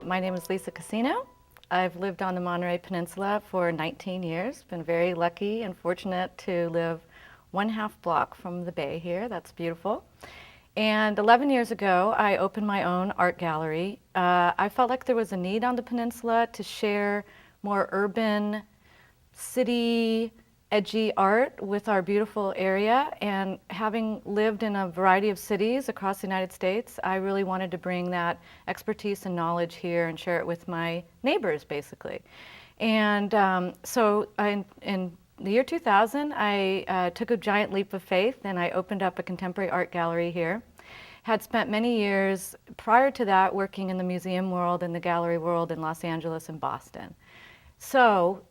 My name is Lisa Coscino. I've lived on the Monterey Peninsula for 19 years. Been very lucky and fortunate to live 1/2 block from the bay here. That's beautiful. And 11 years ago, I opened my own art gallery. I felt like there was a need on the peninsula to share more urban, city, edgy art with our beautiful area. And having lived in a variety of cities across the United States, I really wanted to bring that expertise and knowledge here and share it with my neighbors, basically. And in the year 2000, I took a giant leap of faith and I opened up a contemporary art gallery here. Had spent many years prior to that working in the museum world and the gallery world in Los Angeles and Boston. So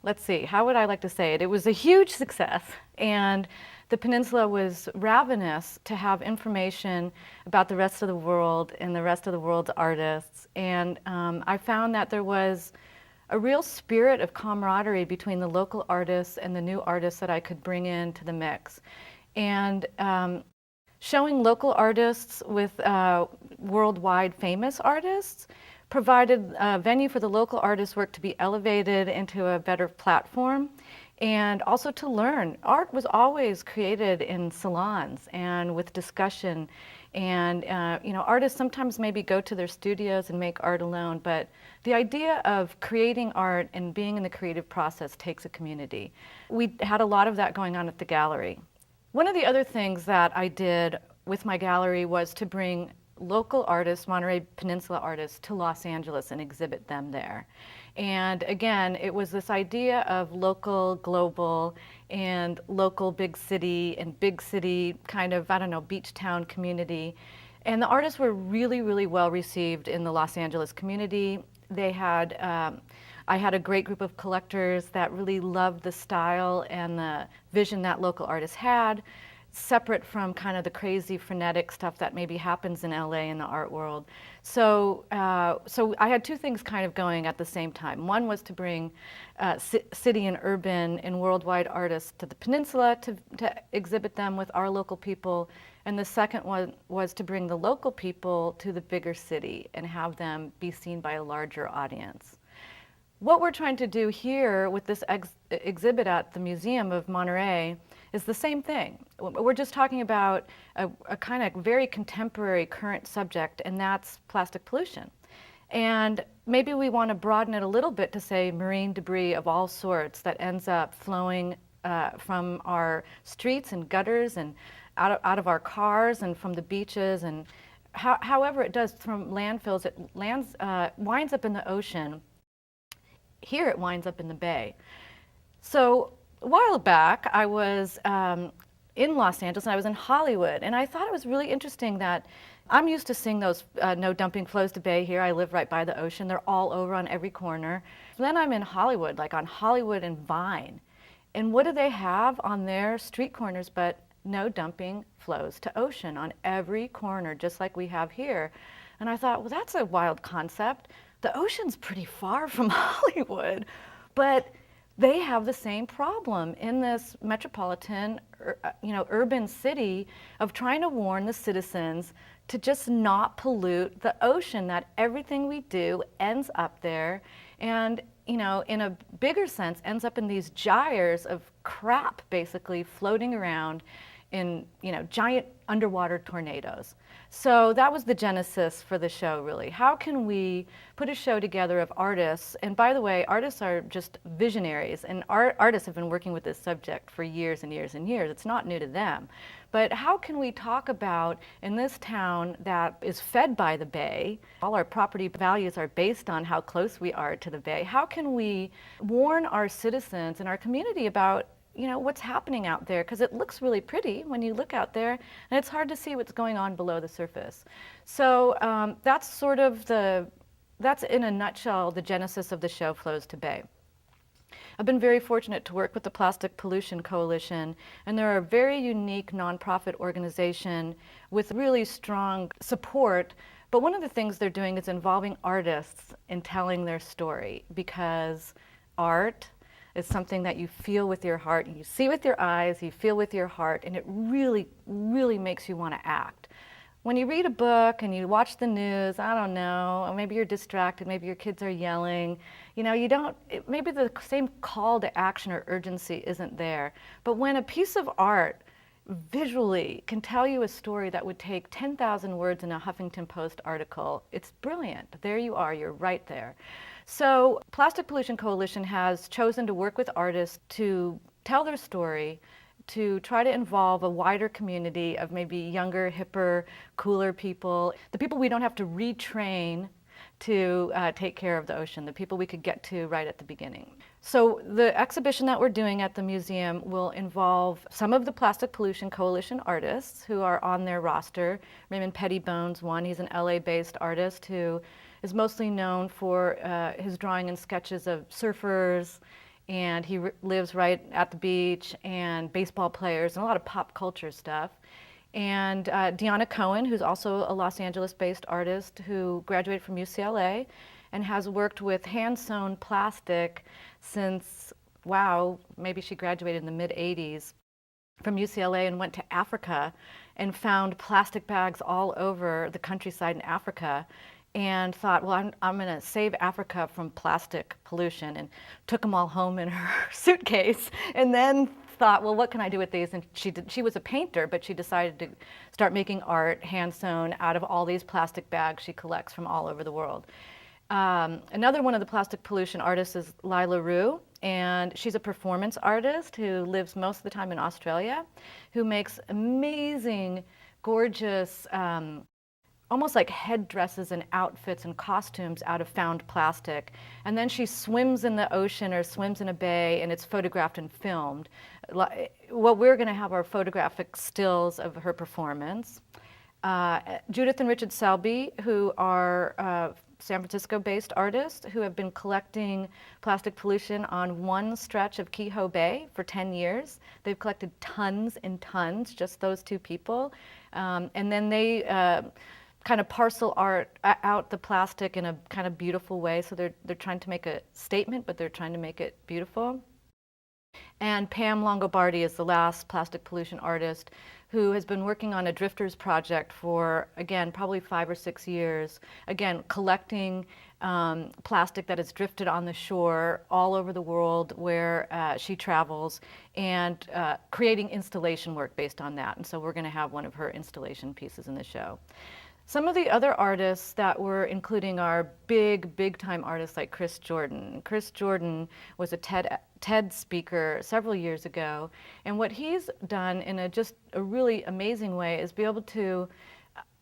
let's see, how would I like to say it? It was a huge success, and the peninsula was ravenous to have information about the rest of the world and the rest of the world's artists. And I found that there was a real spirit of camaraderie between the local artists and the new artists that I could bring into the mix. And showing local artists with worldwide famous artists provided a venue for the local artists' work to be elevated into a better platform, and also to learn. Art was always created in salons and with discussion, and artists sometimes maybe go to their studios and make art alone, but the idea of creating art and being in the creative process takes a community. We had a lot of that going on at the gallery. One of the other things that I did with my gallery was to bring local artists, Monterey Peninsula artists, to Los Angeles and exhibit them there. And again, it was this idea of local, global, and local big city and big city kind of, beach town community. And the artists were really, really well received in the Los Angeles community. They had, I had a great group of collectors that really loved the style and the vision that local artists had, separate from kind of the crazy frenetic stuff that maybe happens in LA in the art world. So I had two things kind of going at the same time. One was to bring city and urban and worldwide artists to the peninsula to exhibit them with our local people. And the second one was to bring the local people to the bigger city and have them be seen by a larger audience. What we're trying to do here with this exhibit at the Museum of Monterey is the same thing. We're just talking about a kind of very contemporary current subject, and that's plastic pollution. And maybe we want to broaden it a little bit to say marine debris of all sorts that ends up flowing from our streets and gutters and out of our cars and from the beaches, and however it does from landfills, it winds up in the ocean. Here it winds up in the bay. So a while back, I was in Los Angeles and I was in Hollywood, and I thought it was really interesting that I'm used to seeing those no dumping flows to bay here. I live right by the ocean. They're all over on every corner. Then I'm in Hollywood, like on Hollywood and Vine. And what do they have on their street corners but no dumping flows to ocean on every corner, just like we have here. And I thought, well, that's a wild concept. The ocean's pretty far from Hollywood, but they have the same problem in this metropolitan, urban city of trying to warn the citizens to just not pollute the ocean, that everything we do ends up there and, in a bigger sense, ends up in these gyres of crap basically floating around in, giant underwater tornadoes. So that was the genesis for the show, really. How can we put a show together of artists? And by the way, artists are just visionaries, and artists have been working with this subject for years and years and years. It's not new to them. But how can we talk about, in this town that is fed by the bay, all our property values are based on how close we are to the bay, how can we warn our citizens and our community about what's happening out there, because it looks really pretty when you look out there, and it's hard to see what's going on below the surface. So that's in a nutshell the genesis of the show Flows to Bay. I've been very fortunate to work with the Plastic Pollution Coalition, and they're a very unique nonprofit organization with really strong support. But one of the things they're doing is involving artists in telling their story, because art is something that you feel with your heart, you see with your eyes, you feel with your heart, and it really, really makes you want to act. when you read a book and you watch the news, I don't know, or maybe you're distracted, maybe your kids are yelling, you know, maybe the same call to action or urgency isn't there. But when a piece of art visually can tell you a story that would take 10,000 words in a Huffington Post article, it's brilliant. There you are, you're right there. So Plastic Pollution Coalition has chosen to work with artists to tell their story, to try to involve a wider community of maybe younger, hipper, cooler people, the people we don't have to retrain to take care of the ocean, the people we could get to right at the beginning. So the exhibition that we're doing at the museum will involve some of the Plastic Pollution Coalition artists who are on their roster. Raymond Pettybone's one. He's an LA-based artist who is mostly known for his drawing and sketches of surfers, and he lives right at the beach, and baseball players, and a lot of pop culture stuff. And Deanna Cohen, who's also a Los Angeles-based artist who graduated from UCLA and has worked with hand-sewn plastic since, wow, maybe she graduated in the mid-'80s from UCLA and went to Africa and found plastic bags all over the countryside in Africa and thought, well, I'm going to save Africa from plastic pollution, and took them all home in her suitcase, and then thought, well, what can I do with these? And she was a painter, but she decided to start making art hand-sewn out of all these plastic bags she collects from all over the world. Another one of the plastic pollution artists is Lila Rue, and she's a performance artist who lives most of the time in Australia, who makes amazing, gorgeous, almost like headdresses and outfits and costumes out of found plastic. And then she swims in the ocean or swims in a bay, and it's photographed and filmed. What we're going to have are photographic stills of her performance. Judith and Richard Selby, who are San Francisco-based artists who have been collecting plastic pollution on one stretch of Kehoe Bay for 10 years. They've collected tons and tons, just those two people. And then they kind of parcel out the plastic in a kind of beautiful way. So they're trying to make a statement, but they're trying to make it beautiful. And Pam Longobardi is the last plastic pollution artist who has been working on a drifters project for, again, probably 5 or 6 years. Again, collecting plastic that is drifted on the shore all over the world where she travels, and creating installation work based on that. And so we're going to have one of her installation pieces in the show. Some of the other artists that we're including are big time artists like Chris Jordan. Chris Jordan was a TED speaker several years ago, and what he's done in just a really amazing way is be able to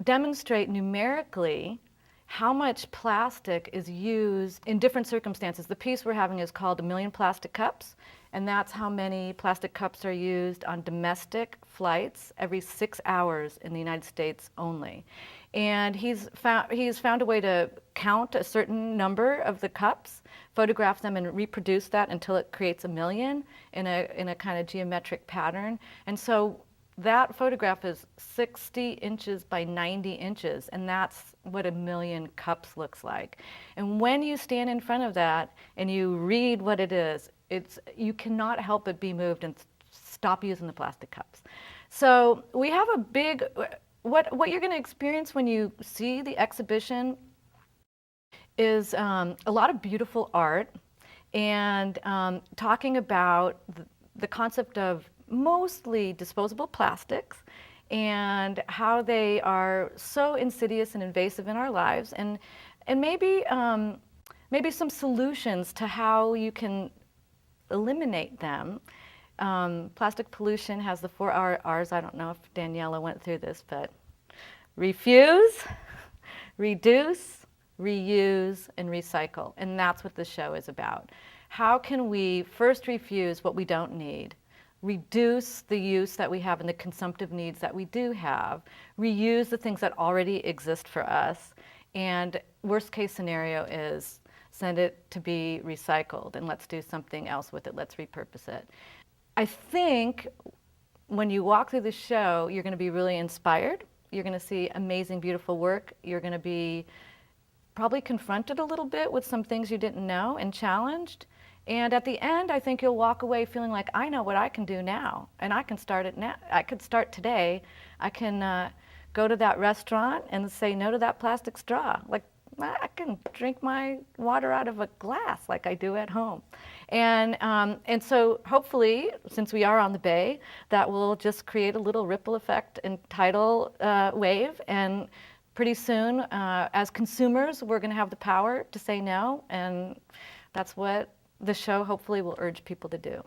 demonstrate numerically how much plastic is used in different circumstances. The piece we're having is called "A Million Plastic Cups," and that's how many plastic cups are used on domestic flights every 6 hours in the United States only. And he's found a way to count a certain number of the cups, photograph them, and reproduce that until it creates a million in a kind of geometric pattern. And so that photograph is 60 inches by 90 inches, and that's what a million cups looks like. And when you stand in front of that and you read what it is, you cannot help but be moved and stop using the plastic cups. So we have a big, what you're going to experience when you see the exhibition is a lot of beautiful art, and talking about the concept of mostly disposable plastics and how they are so insidious and invasive in our lives, and maybe some solutions to how you can eliminate them. Plastic pollution has the 4 R's. I don't know if Daniela went through this, but refuse, reduce, reuse, and recycle. And that's what the show is about. How can we first refuse what we don't need, reduce the use that we have and the consumptive needs that we do have, reuse the things that already exist for us, and worst case scenario is send it to be recycled, and let's do something else with it, let's repurpose it. I think when you walk through the show, you're going to be really inspired. You're going to see amazing, beautiful work. You're going to be probably confronted a little bit with some things you didn't know and challenged. And at the end, I think you'll walk away feeling like, I know what I can do now, and I can start it now. I could start today. I can go to that restaurant and say no to that plastic straw. Like, I can drink my water out of a glass like I do at home. And so hopefully, since we are on the bay, that will just create a little ripple effect and tidal wave. And pretty soon, as consumers, we're going to have the power to say no. And that's what the show hopefully will urge people to do.